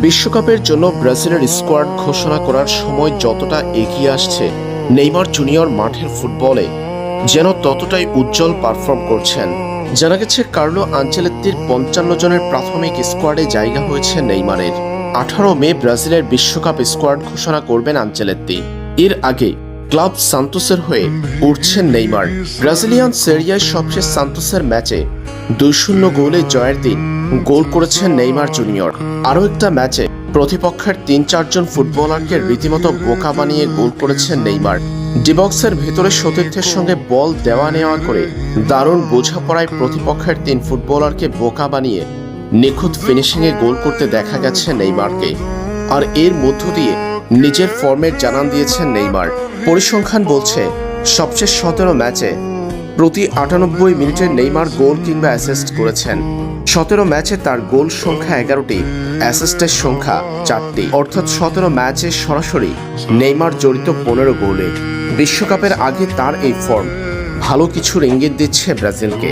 বিশ্বকাপের জন্য ব্রাজিলের স্কোয়াড ঘোষণা করার সময় যতটা এগিয়ে আসছে, নেইমার জুনিয়র মাঠের ফুটবলে যেন ততটাই উজ্জ্বল পারফর্ম করছেন। জানা গেছে কার্লো আনচেলত্তির ৫৫ জনের প্রাথমিক স্কোয়াডে জায়গা হয়েছে নেইমারের। ১৮ মে ব্রাজিলের বিশ্বকাপ স্কোয়াড ঘোষণা করবেন আনচেলত্তি। এর আগে ক্লাব সান্তোসের হয়ে উঠছেন নেইমার। ব্রাজিলিয়ান সেরিয়ায় সবশেষ সান্তোসের ম্যাচে ২-০ গোলে জয়ের দিন গোল করেছেন নেইমার জুনিয়র। আরও একটা ম্যাচে প্রতিপক্ষের ৩-৪ জন ফুটবলারকে রীতিমতো বোকা বানিয়ে গোল করেছেন নেইমার। ডিবক্সের ভেতরে সতীর্থের সঙ্গে বল দেওয়া নেওয়া করে দারুণ বোঝাপড়ায় প্রতিপক্ষের ৩ ফুটবলারকে বোকা বানিয়ে নিখুঁত ফিনিশিংয়ে গোল করতে দেখা গেছে নেইমারকে। আর এর মধ্য দিয়ে নিজের ফর্মের জানান দিয়েছেন নেইমার। পরিসংখ্যান বলছে সবশেষ ১৭ ম্যাচে প্রতি ৯৮ মিনিটে নেইমার গোল কিংবা অ্যাসিস্ট করেছেন। ১৭ ম্যাচে তার গোল সংখ্যা ১১টি, অ্যাসিস্টের সংখ্যা ৪টি, অর্থাৎ ১৭ ম্যাচে সরাসরি নেইমার জড়িত ১৫ গোলে। বিশ্বকাপের আগে তার এই ফর্ম ভালো কিছুর ইঙ্গিত দিচ্ছে ব্রাজিলকে।